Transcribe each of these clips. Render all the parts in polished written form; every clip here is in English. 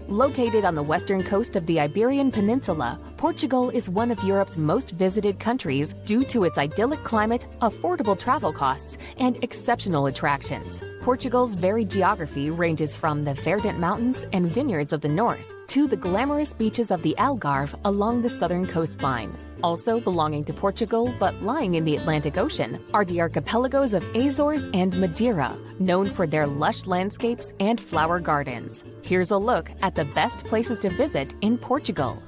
Located on the western coast of the Iberian Peninsula, Portugal is one of Europe's most visited countries due to its idyllic climate, affordable travel costs, and exceptional attractions. Portugal's varied geography ranges from the verdant mountains and vineyards of the north to the glamorous beaches of the Algarve along the southern coastline. Also belonging to Portugal but lying in the Atlantic Ocean are the archipelagos of Azores and Madeira, known for their lush landscapes and flower gardens. Here's a look at the best places to visit in Portugal.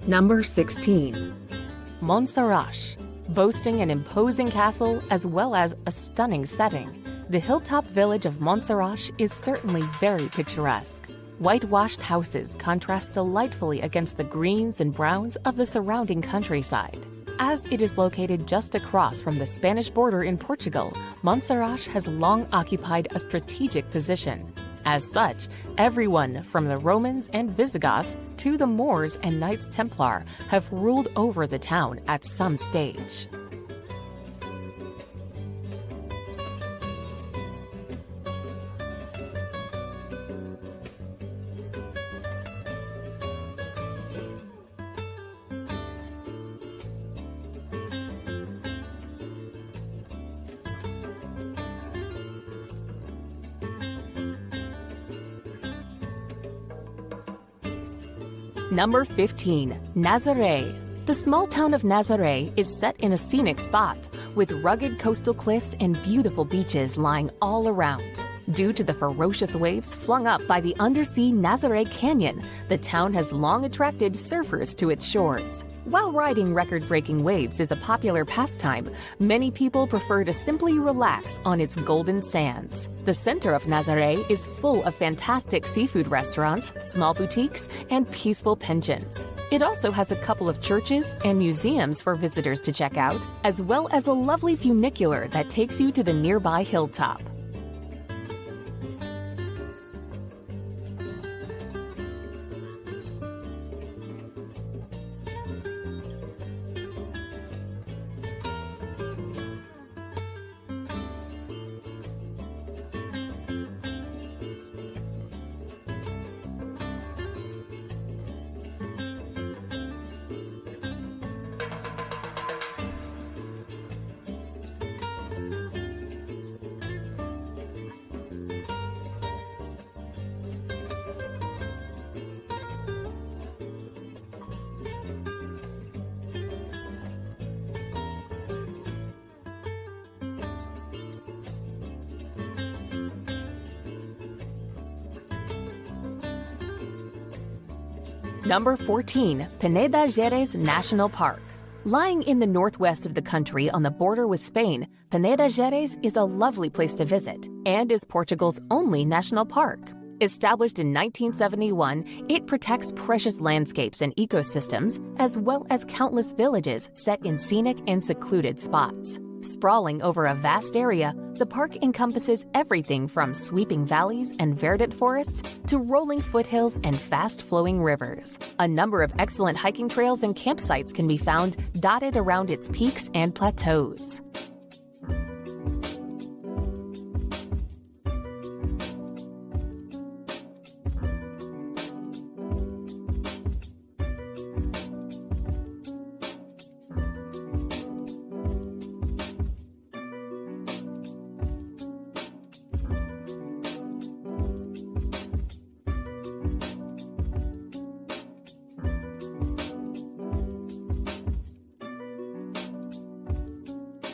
Number 16. Monsaraz. Boasting an imposing castle as well as a stunning setting, the hilltop village of Monsaraz is certainly very picturesque. Whitewashed houses contrast delightfully against the greens and browns of the surrounding countryside. As it is located just across from the Spanish border in Portugal, Monsaraz has long occupied a strategic position. As such, everyone from the Romans and Visigoths to the Moors and Knights Templar have ruled over the town at some stage. Number 15. Nazaré. The small town of Nazaré is set in a scenic spot, with rugged coastal cliffs and beautiful beaches lying all around. Due to the ferocious waves flung up by the undersea Nazaré Canyon, the town has long attracted surfers to its shores. While riding record-breaking waves is a popular pastime, many people prefer to simply relax on its golden sands. The center of Nazaré is full of fantastic seafood restaurants, small boutiques, and peaceful pensions. It also has a couple of churches and museums for visitors to check out, as well as a lovely funicular that takes you to the nearby hilltop. Number 14. Peneda-Geres National Park. Lying in the northwest of the country on the border with Spain, Peneda-Geres is a lovely place to visit and is Portugal's only national park. Established in 1971, it protects precious landscapes and ecosystems, as well as countless villages set in scenic and secluded spots. Sprawling over a vast area, the park encompasses everything from sweeping valleys and verdant forests to rolling foothills and fast-flowing rivers. A number of excellent hiking trails and campsites can be found dotted around its peaks and plateaus.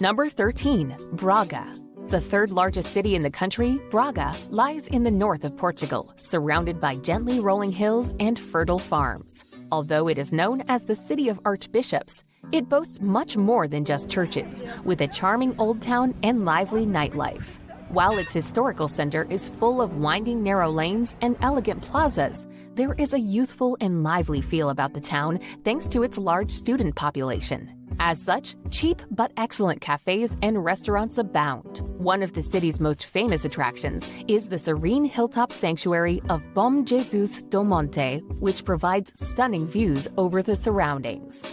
Number 13. Braga. The third largest city in the country, Braga lies in the north of Portugal, surrounded by gently rolling hills and fertile farms. Although it is known as the City of Archbishops, it boasts much more than just churches, with a charming old town and lively nightlife. While its historical center is full of winding narrow lanes and elegant plazas, there is a youthful and lively feel about the town thanks to its large student population. As such, cheap but excellent cafes and restaurants abound. One of the city's most famous attractions is the serene hilltop sanctuary of Bom Jesus do Monte, which provides stunning views over the surroundings.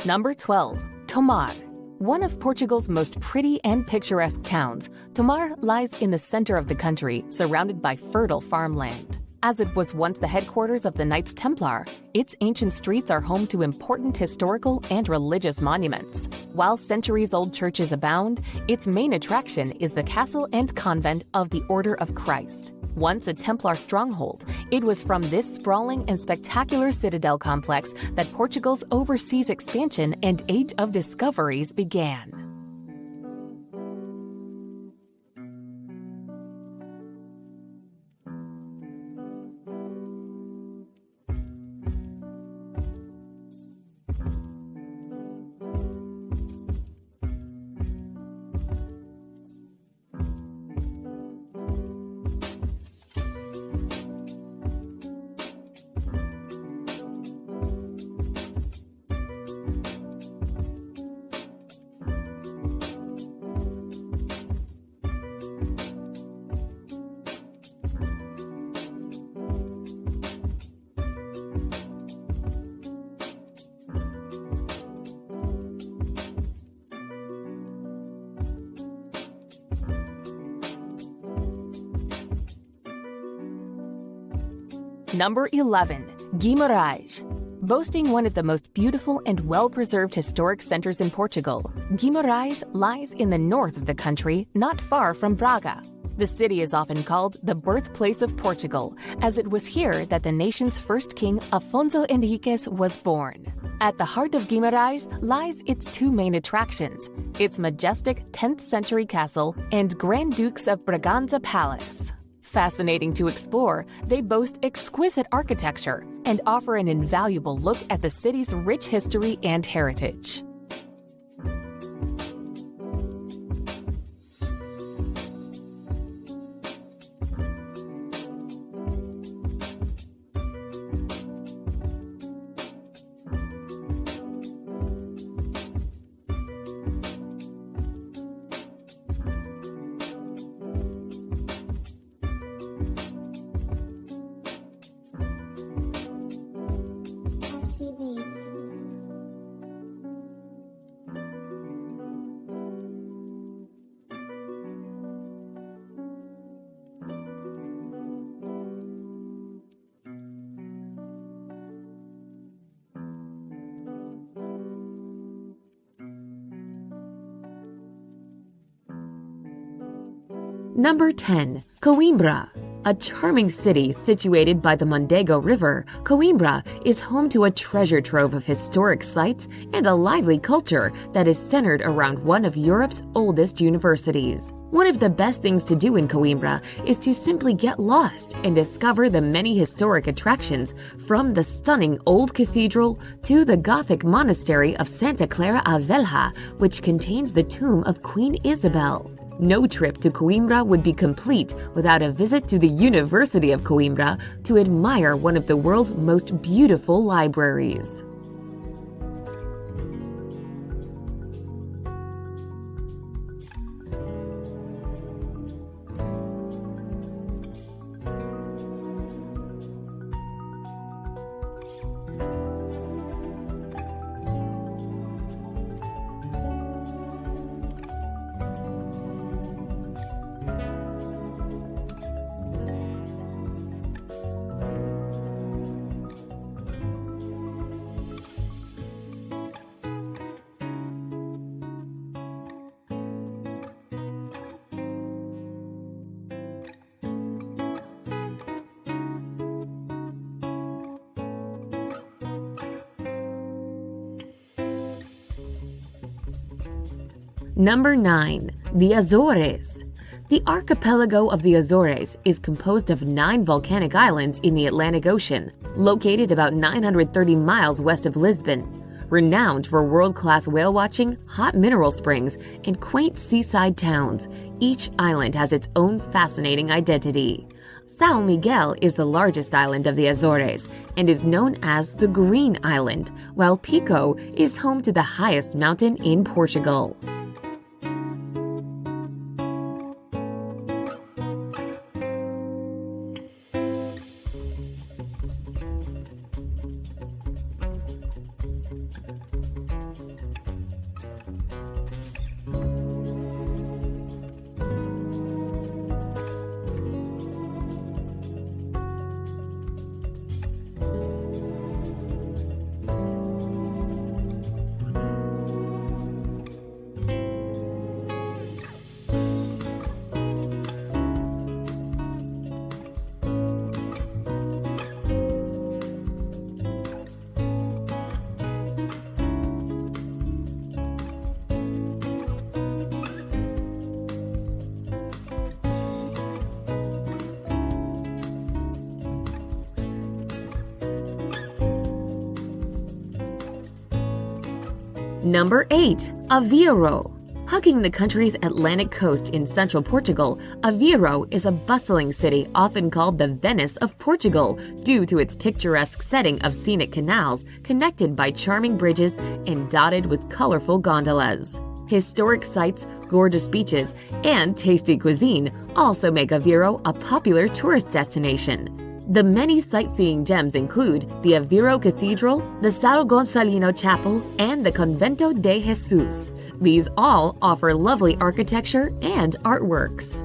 Number 12. Tomar. One of Portugal's most pretty and picturesque towns, Tomar lies in the center of the country, surrounded by fertile farmland. As it was once the headquarters of the Knights Templar, its ancient streets are home to important historical and religious monuments. While centuries-old churches abound, its main attraction is the castle and convent of the Order of Christ. Once a Templar stronghold, it was from this sprawling and spectacular citadel complex that Portugal's overseas expansion and Age of Discoveries began. Number 11. Guimarães. Boasting one of the most beautiful and well-preserved historic centers in Portugal, Guimarães lies in the north of the country, not far from Braga. The city is often called the birthplace of Portugal, as it was here that the nation's first king, Afonso Henriques, was born. At the heart of Guimarães lies its two main attractions, its majestic 10th century castle and Grand Dukes of Braganza Palace. Fascinating to explore, they boast exquisite architecture and offer an invaluable look at the city's rich history and heritage. Number 10. Coimbra. A charming city situated by the Mondego River, Coimbra is home to a treasure trove of historic sites and a lively culture that is centered around one of Europe's oldest universities. One of the best things to do in Coimbra is to simply get lost and discover the many historic attractions, from the stunning old cathedral to the Gothic monastery of Santa Clara a Velha, which contains the tomb of Queen Isabel. No trip to Coimbra would be complete without a visit to the University of Coimbra to admire one of the world's most beautiful libraries. Number 9. The Azores. The archipelago of the Azores is composed of 9 volcanic islands in the Atlantic Ocean, located about 930 miles west of Lisbon. Renowned for world-class whale watching, hot mineral springs, and quaint seaside towns, each island has its own fascinating identity. São Miguel is the largest island of the Azores and is known as the Green Island, while Pico is home to the highest mountain in Portugal. Number 8. Aveiro. Hugging the country's Atlantic coast in central Portugal, Aveiro is a bustling city often called the Venice of Portugal due to its picturesque setting of scenic canals connected by charming bridges and dotted with colorful gondolas. Historic sites, gorgeous beaches, and tasty cuisine also make Aveiro a popular tourist destination. The many sightseeing gems include the Aveiro Cathedral, the São Gonçalino Chapel, and the Convento de Jesus. These all offer lovely architecture and artworks.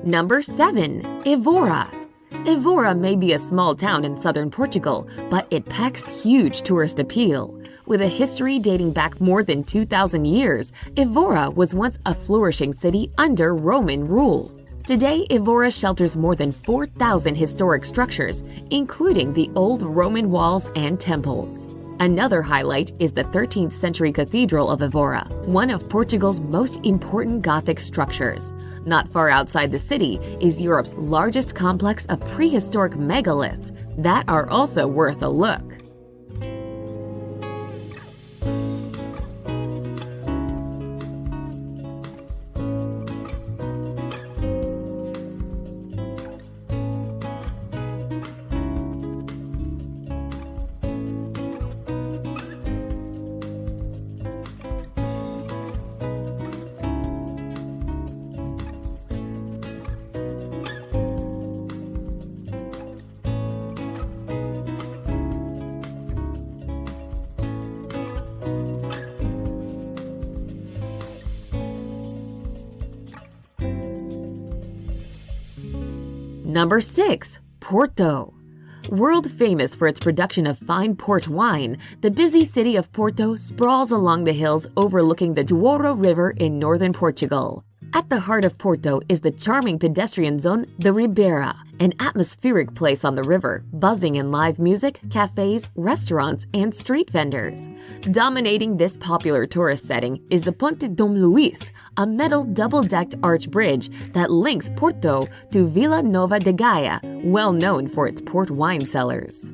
Number 7. Évora. Évora may be a small town in southern Portugal, but it packs huge tourist appeal. With a history dating back more than 2,000 years, Évora was once a flourishing city under Roman rule. Today, Évora shelters more than 4,000 historic structures, including the old Roman walls and temples. Another highlight is the 13th century Cathedral of Évora, one of Portugal's most important Gothic structures. Not far outside the city is Europe's largest complex of prehistoric megaliths that are also worth a look. Number 6. Porto. World famous for its production of fine port wine, the busy city of Porto sprawls along the hills overlooking the Douro River in northern Portugal. At the heart of Porto is the charming pedestrian zone, the Ribeira, an atmospheric place on the river, buzzing in live music, cafes, restaurants, and street vendors. Dominating this popular tourist setting is the Ponte Dom Luís, a metal double-decked arch bridge that links Porto to Vila Nova de Gaia, well known for its port wine cellars.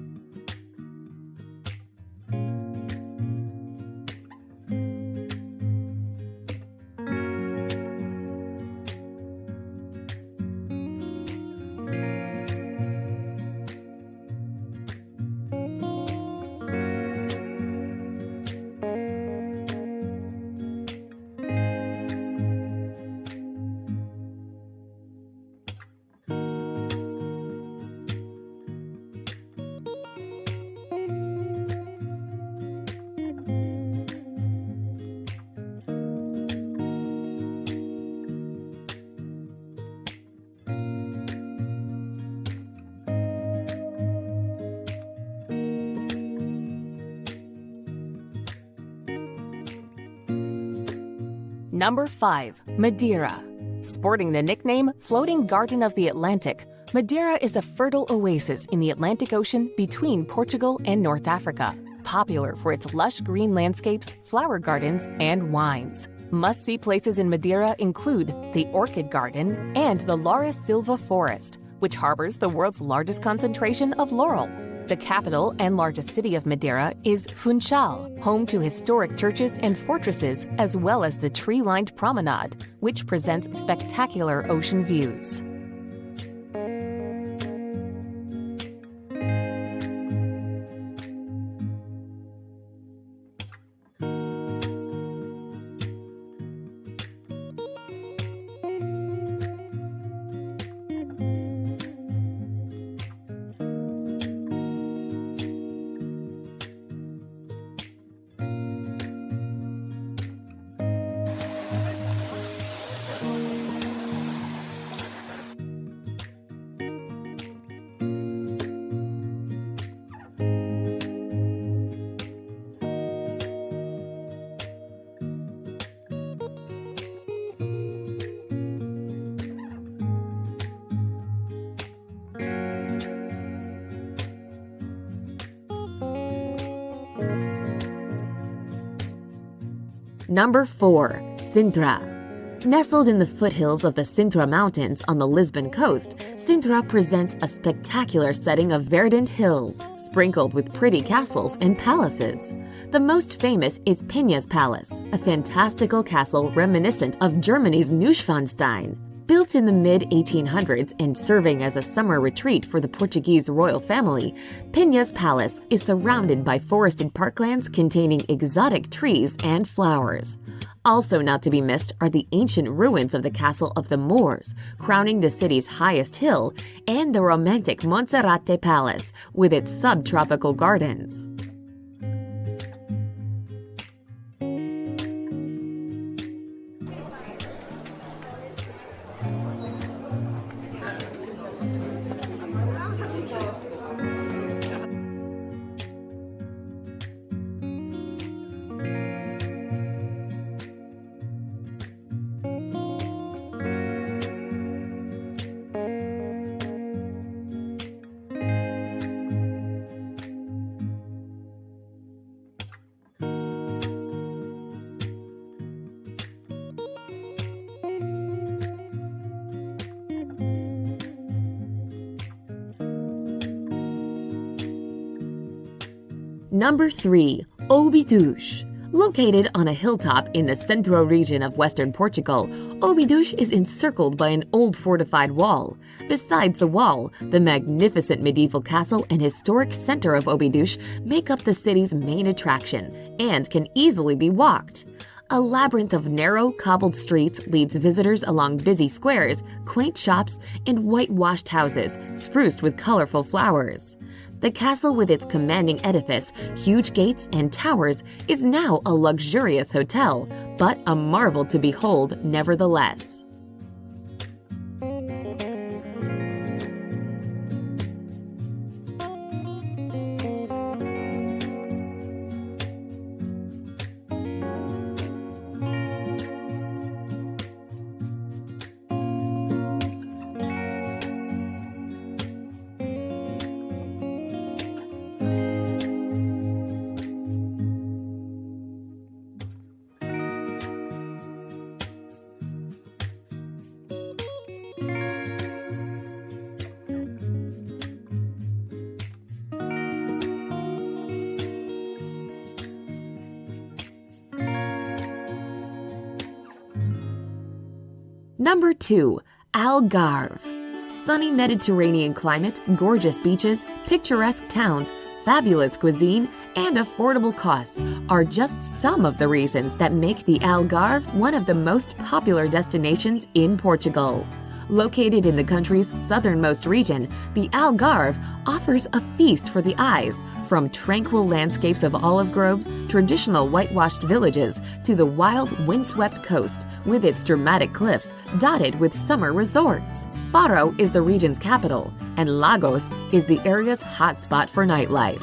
Number 5. Madeira. Sporting the nickname Floating Garden of the Atlantic, Madeira is a fertile oasis in the Atlantic Ocean between Portugal and North Africa, popular for its lush green landscapes, flower gardens, and wines. Must-see places in Madeira include the Orchid Garden and the Lara Silva Forest, which harbors the world's largest concentration of laurel. The capital and largest city of Madeira is Funchal, home to historic churches and fortresses, as well as the tree-lined promenade, which presents spectacular ocean views. Number 4. Sintra. Nestled in the foothills of the Sintra Mountains on the Lisbon coast, Sintra presents a spectacular setting of verdant hills, sprinkled with pretty castles and palaces. The most famous is Pena Palace, a fantastical castle reminiscent of Germany's Neuschwanstein. Built in the mid-1800s and serving as a summer retreat for the Portuguese royal family, Pena's Palace is surrounded by forested parklands containing exotic trees and flowers. Also not to be missed are the ancient ruins of the castle of the Moors, crowning the city's highest hill, and the romantic Monsaraz Palace with its subtropical gardens. Number 3. Obidos. Located on a hilltop in the Centro region of western Portugal, Obidos is encircled by an old fortified wall. Besides the wall, the magnificent medieval castle and historic center of Obidos make up the city's main attraction and can easily be walked. A labyrinth of narrow, cobbled streets leads visitors along busy squares, quaint shops, and whitewashed houses spruced with colorful flowers. The castle with its commanding edifice, huge gates, and towers is now a luxurious hotel, but a marvel to behold nevertheless. Number 2. Algarve. Sunny Mediterranean climate, gorgeous beaches, picturesque towns, fabulous cuisine, and affordable costs are just some of the reasons that make the Algarve one of the most popular destinations in Portugal. Located in the country's southernmost region, the Algarve offers a feast for the eyes, from tranquil landscapes of olive groves, traditional whitewashed villages, to the wild, windswept coast, with its dramatic cliffs dotted with summer resorts. Faro is the region's capital, and Lagos is the area's hotspot for nightlife.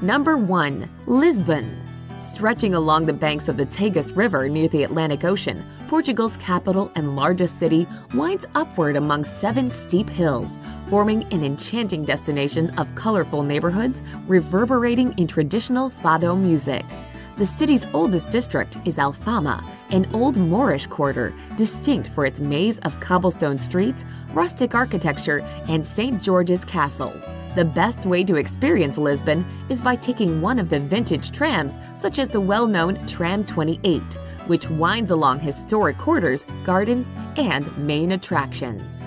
Number 1. Lisbon. Stretching along the banks of the Tagus River near the Atlantic Ocean, Portugal's capital and largest city winds upward among 7 steep hills, forming an enchanting destination of colorful neighborhoods reverberating in traditional fado music. The city's oldest district is Alfama, an old Moorish quarter distinct for its maze of cobblestone streets, rustic architecture, and St. George's Castle. The best way to experience Lisbon is by taking one of the vintage trams, such as the well-known Tram 28, which winds along historic quarters, gardens, and main attractions.